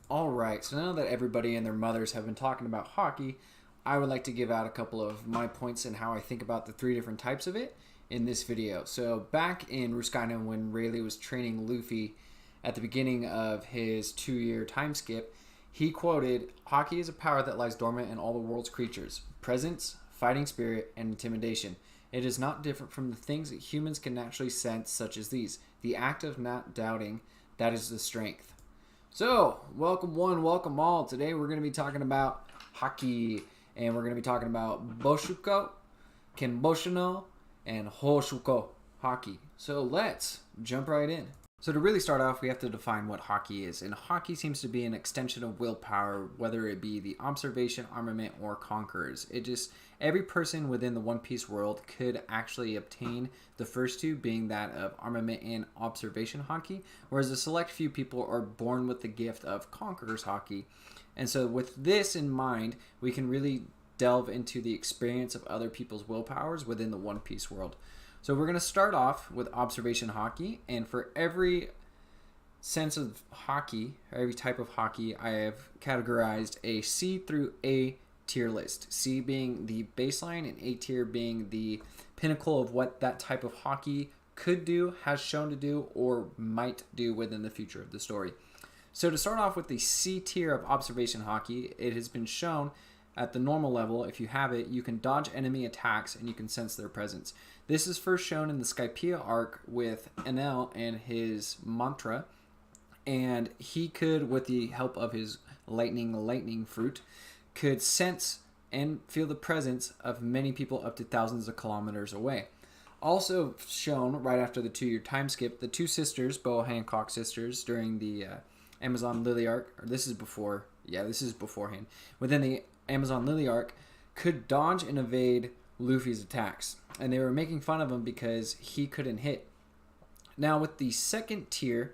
All right, so now that everybody and their mothers have been talking about hockey, I would like to give out a couple of my points and how I think about the three different types of it in this video. So back in Ruskina when Rayleigh was training Luffy at the beginning of his 2-year time skip, he quoted, "Haki is a power that lies dormant in all the world's creatures. Presence, fighting spirit, and intimidation. It is not different from the things that humans can naturally sense, such as these. The act of not doubting, that is the strength." So, welcome one, welcome all. Today we're going to be talking about Haki, and we're going to be talking about Boshuko, Kenboshono, and Hoshuko Haki. So let's jump right in. So to really start off, we have to define what Haki is. And Haki seems to be an extension of willpower, whether it be the observation, armament, or conquerors. Every person within the One Piece world could actually obtain the first two, being that of armament and observation Haki, whereas a select few people are born with the gift of Conquerors Haki. And so with this in mind, we can really delve into the experience of other people's willpowers within the One Piece world. So we're going to start off with observation Haki, and for every sense of Haki, or every type of Haki, I have categorized a C through A tier list. C being the baseline and A tier being the pinnacle of what that type of Haki could do, has shown to do, or might do within the future of the story. So to start off with the C tier of observation Haki, it has been shown at the normal level, if you have it, you can dodge enemy attacks and you can sense their presence. This is first shown in the Skypiea arc with Enel and his mantra, and he could, with the help of his lightning fruit, could sense and feel the presence of many people up to thousands of kilometers away. Also shown right after the 2-year time skip, the two sisters, Boa Hancock sisters, during the Amazon Lily arc, or this is beforehand, within the Amazon Lily arc, could dodge and evade Luffy's attacks, and they were making fun of him because he couldn't hit. Now with the second tier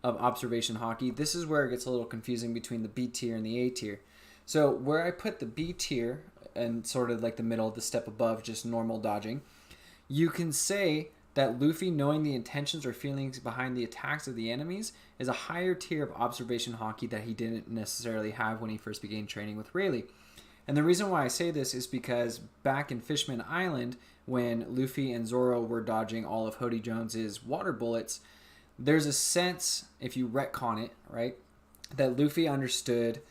of observation Haki, this is where it gets a little confusing between the B tier and the A tier. So where I put the B tier and sort of like the middle, the step above just normal dodging, you can say that Luffy, knowing the intentions or feelings behind the attacks of the enemies, is a higher tier of observation Haki that he didn't necessarily have when he first began training with Rayleigh. And the reason why I say this is because back in Fishman Island, when Luffy and Zoro were dodging all of Hody Jones's water bullets, there's a sense, if you retcon it, right, that Luffy understood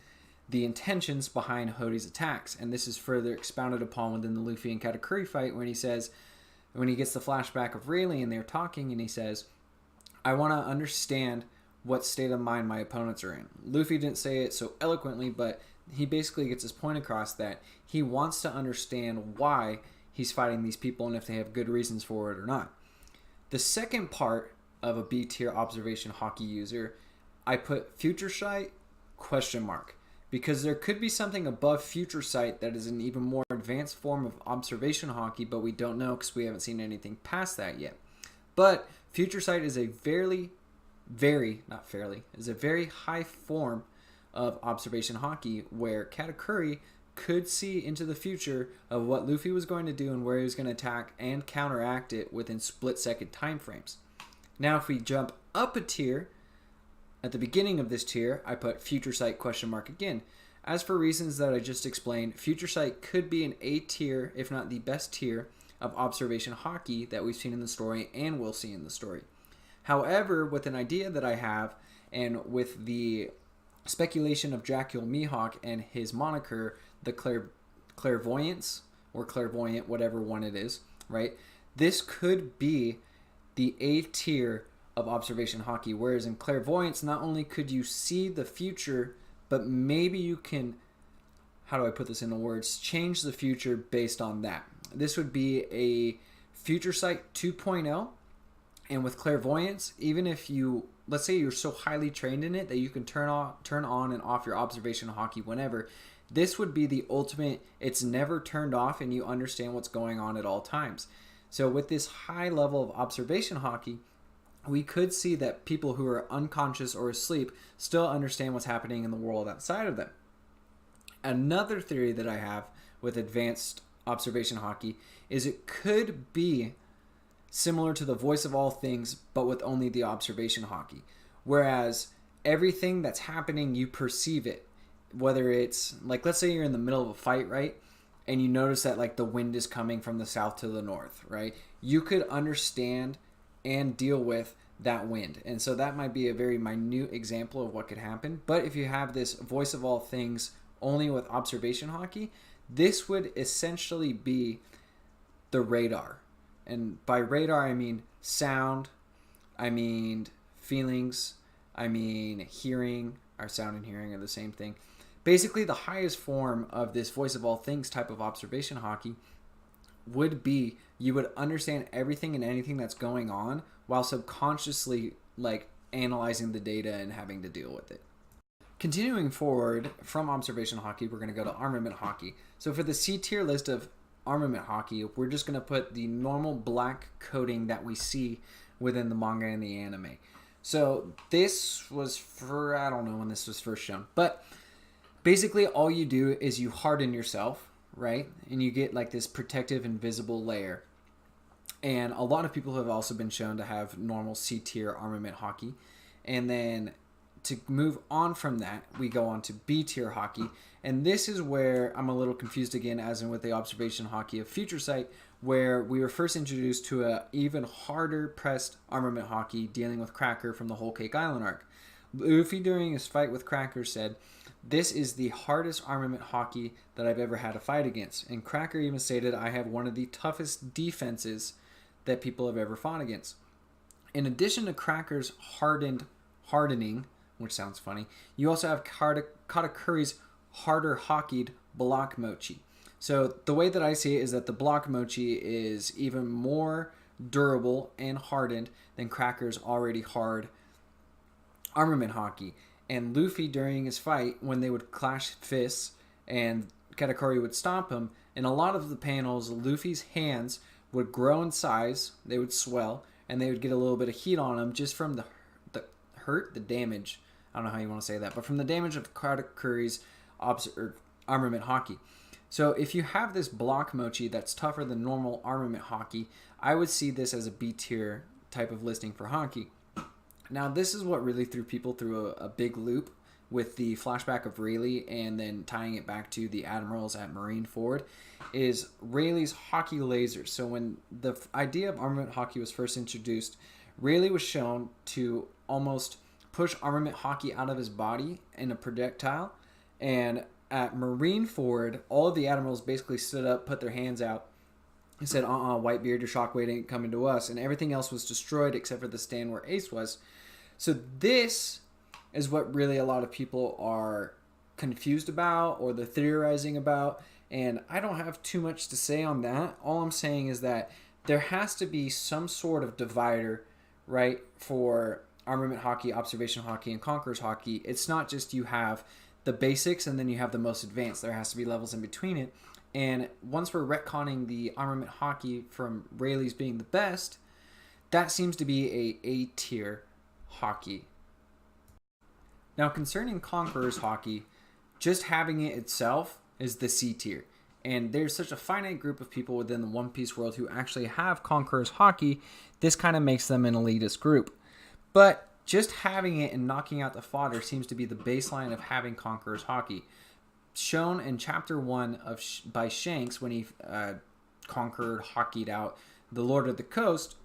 the intentions behind Hody's attacks. And this is further expounded upon within the Luffy and Katakuri fight when he says, when he gets the flashback of Rayleigh and they're talking and he says, "I want to understand what state of mind my opponents are in." Luffy didn't say it so eloquently, but he basically gets his point across that he wants to understand why he's fighting these people and if they have good reasons for it or not. The second part of a B tier observation Haki user, I put future sight ? Because there could be something above future sight that is an even more advanced form of observation Haki, but we don't know because we haven't seen anything past that yet. But future sight is a very high form of observation Haki, where Katakuri could see into the future of what Luffy was going to do and where he was going to attack and counteract it within split-second time frames. Now, if we jump up a tier, at the beginning of this tier, I put future sight ? Again. As for reasons that I just explained, future sight could be an A tier, if not the best tier, of observation Haki that we've seen in the story and will see in the story. However, with an idea that I have, and with the speculation of Dracula Mihawk and his moniker, the clairvoyance, or clairvoyant, whatever one it is, right? This could be the A tier of observation Haki, whereas in clairvoyance, not only could you see the future, but maybe you can, how do I put this into words, change the future based on that. This would be a future sight 2.0. And with clairvoyance, even if you, let's say you're so highly trained in it that you can turn on and off your observation Haki whenever, this would be the ultimate, it's never turned off and you understand what's going on at all times. So with this high level of observation Haki, we could see that people who are unconscious or asleep still understand what's happening in the world outside of them. Another theory that I have with advanced observation Haki is it could be similar to the voice of all things, but with only the observation Haki. Whereas everything that's happening, you perceive it. Whether it's like, let's say you're in the middle of a fight, right? And you notice that like the wind is coming from the south to the north, right? You could understand and deal with that wind. And so that might be a very minute example of what could happen. But if you have this voice of all things only with observation haki, this would essentially be the radar. And by radar, I mean sound, I mean feelings, I mean hearing. Our sound and hearing are the same thing. Basically, the highest form of this voice of all things type of observation haki would be you would understand everything and anything that's going on while subconsciously like analyzing the data and having to deal with it. Continuing forward from observation haki, we're going to go to armament haki. So for the C tier list of armament haki, we're just going to put the normal black coating that we see within the manga and the anime. So this was for, I don't know when this was first shown, but basically all you do is you harden yourself, right? And you get like this protective invisible layer. And a lot of people have also been shown to have normal C tier armament haki. And then to move on from that, we go on to B tier haki. And this is where I'm a little confused again, as in with the observation haki of Future Sight, where we were first introduced to a even harder pressed armament haki dealing with Cracker from the Whole Cake Island arc. Luffy, during his fight with Cracker, said, "This is the hardest armament haki that I've ever had to fight against." And Cracker even stated, "I have one of the toughest defenses that people have ever fought against." In addition to Cracker's hardening, which sounds funny, you also have Katakuri's harder hakied block mochi. So the way that I see it is that the block mochi is even more durable and hardened than Cracker's already hard armament haki. And Luffy, during his fight, when they would clash fists and Katakuri would stomp him, in a lot of the panels, Luffy's hands would grow in size, they would swell, and they would get a little bit of heat on them just from the damage. I don't know how you want to say that, but from the damage of Katakuri's armament haki. So if you have this block mochi that's tougher than normal armament haki, I would see this as a B tier type of listing for haki. Now this is what really threw people through a big loop with the flashback of Rayleigh and then tying it back to the admirals at Marineford is Rayleigh's haki lasers. So when the idea of armament haki was first introduced, Rayleigh was shown to almost push armament haki out of his body in a projectile, and at Marineford, all of the admirals basically stood up, put their hands out, and said, Whitebeard, your shockwave ain't coming to us. And everything else was destroyed except for the stand where Ace was. So this is what really a lot of people are confused about or they're theorizing about. And I don't have too much to say on that. All I'm saying is that there has to be some sort of divider, right, for Armament Haki, Observation Haki, and Conquerors Haki. It's not just you have the basics and then you have the most advanced. There has to be levels in between it. And once we're retconning the Armament Haki from Rayleigh's being the best, that seems to be a tier haki. Now concerning Conquerors Haki, just having it itself is the C tier. And there's such a finite group of people within the One Piece world who actually have Conquerors Haki, this kind of makes them an elitist group. But just having it and knocking out the fodder seems to be the baseline of having Conquerors Haki. Shown in chapter 1 by Shanks when he conquered, hakied out the Lord of the Coast,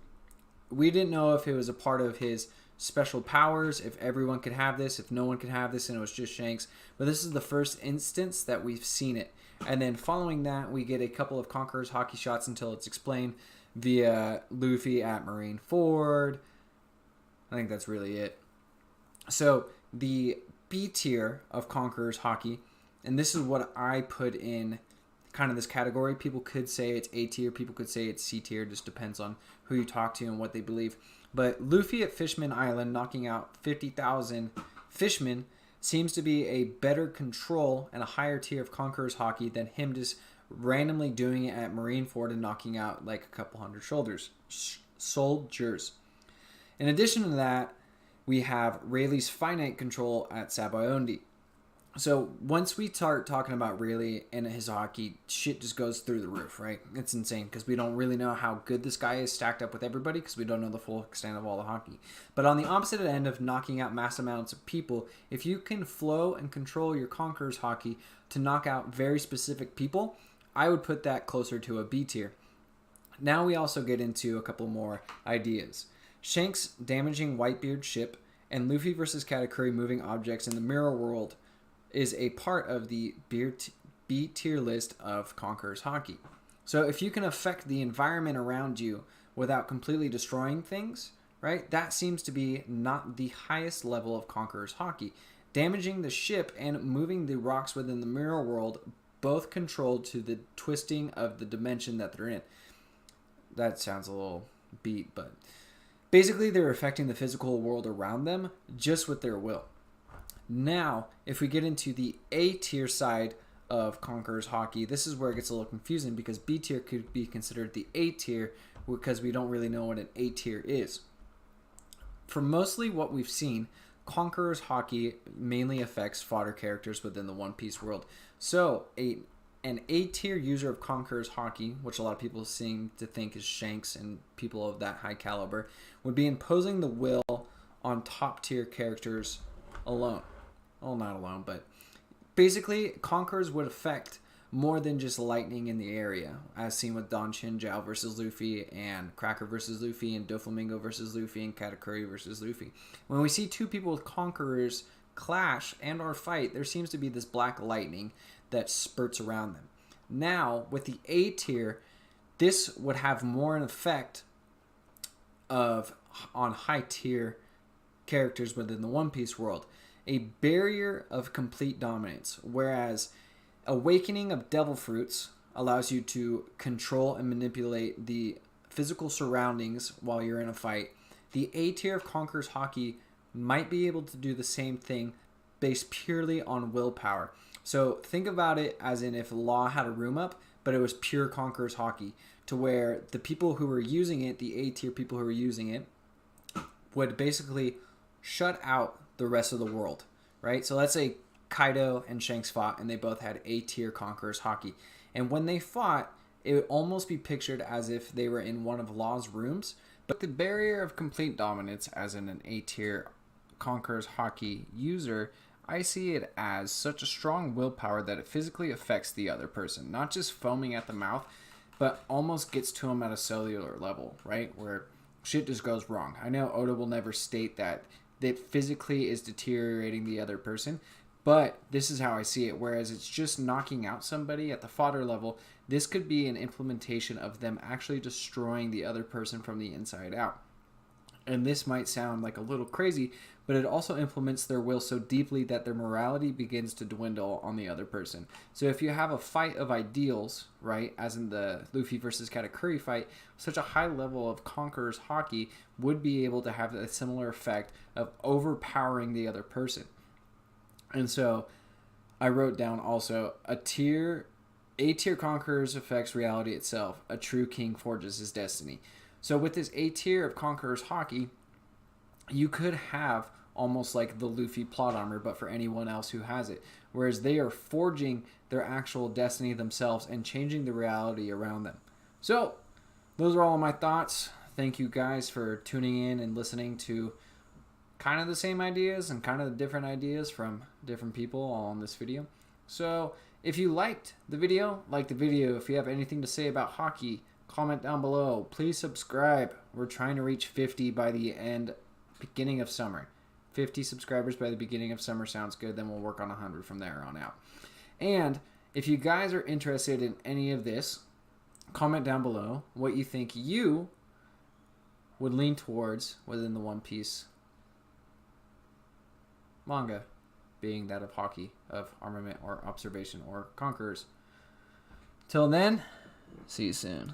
we didn't know if it was a part of his special powers, if everyone could have this, if no one could have this, and it was just Shanks. But this is the first instance that we've seen it. And then following that, we get a couple of Conquerors Haki shots until it's explained via Luffy at Marineford. I think that's really it. So the B tier of Conquerors Haki, and this is what I put in kind of this category. People could say it's A tier, people could say it's C tier, just depends on who you talk to and what they believe. But Luffy at Fishman Island knocking out 50,000 fishmen seems to be a better control and a higher tier of Conquerors Haki than him just randomly doing it at Marineford and knocking out like a couple hundred soldiers. In addition to that, we have Rayleigh's finite control at Sabayondi. So once we start talking about Rayleigh and his hockey, shit just goes through the roof, right? It's insane because we don't really know how good this guy is stacked up with everybody because we don't know the full extent of all the hockey. But on the opposite end of knocking out mass amounts of people, if you can flow and control your Conquerors Haki to knock out very specific people, I would put that closer to a B tier. Now we also get into a couple more ideas. Shanks damaging Whitebeard's ship and Luffy versus Katakuri moving objects in the mirror world is a part of the B tier list of Conquerors Haki. So if you can affect the environment around you without completely destroying things, right, that seems to be not the highest level of Conquerors Haki. Damaging the ship and moving the rocks within the mirror world, both controlled to the twisting of the dimension that they're in. That sounds a little beat, but basically they're affecting the physical world around them just with their will. Now, if we get into the A tier side of Conquerors Haki, this is where it gets a little confusing because B tier could be considered the A tier because we don't really know what an A tier is. For mostly what we've seen, Conquerors Haki mainly affects fodder characters within the One Piece world. So, an A tier user of Conquerors Haki, which a lot of people seem to think is Shanks and people of that high caliber, would be imposing the will on top tier characters alone. Well, not alone, but basically Conquerors would affect more than just lightning in the area, as seen with Don Chinjao versus Luffy and Cracker versus Luffy and Doflamingo versus Luffy and Katakuri versus Luffy. When we see two people with Conquerors clash and or fight, there seems to be this black lightning that spurts around them. Now, with the A tier, this would have more an effect on high tier characters within the One Piece world. A barrier of complete dominance, whereas awakening of devil fruits allows you to control and manipulate the physical surroundings while you're in a fight. The A tier of Conquerors Haki might be able to do the same thing based purely on willpower. So think about it as in if Law had a room up, but it was pure Conquerors Haki, to where the people who were using it, the A tier people who were using it, would basically shut out the rest of the world, right? So let's say Kaido and Shanks fought and they both had A tier Conquerors Haki. And when they fought, it would almost be pictured as if they were in one of Law's rooms. But the barrier of complete dominance, as in an A tier Conquerors Haki user, I see it as such a strong willpower that it physically affects the other person. Not just foaming at the mouth, but almost gets to them at a cellular level, right? Where shit just goes wrong. I know Oda will never state that physically is deteriorating the other person, but this is how I see it. Whereas it's just knocking out somebody at the fodder level, this could be an implementation of them actually destroying the other person from the inside out. And this might sound like a little crazy, but it also implements their will so deeply that their morality begins to dwindle on the other person. So if you have a fight of ideals, right, as in the Luffy versus Katakuri fight, such a high level of Conquerors Haki would be able to have a similar effect of overpowering the other person. And so I wrote down also A tier Conquerors affects reality itself. A true king forges his destiny. So with this A tier of Conquerors Haki, you could have almost like the Luffy plot armor, but for anyone else who has it. Whereas they are forging their actual destiny themselves and changing the reality around them. So those are all my thoughts. Thank you guys for tuning in and listening to kind of the same ideas and kind of different ideas from different people all in this video. So if you liked the video, like the video. If you have anything to say about hockey, comment down below. Please subscribe. We're trying to reach 50 by the beginning of summer. 50 subscribers by the beginning of summer sounds good. Then we'll work on 100 from there on out. And if you guys are interested in any of this, comment down below what you think you would lean towards within the One Piece manga, being that of Haki, of Armament, or Observation, or Conquerors. Till then, see you soon.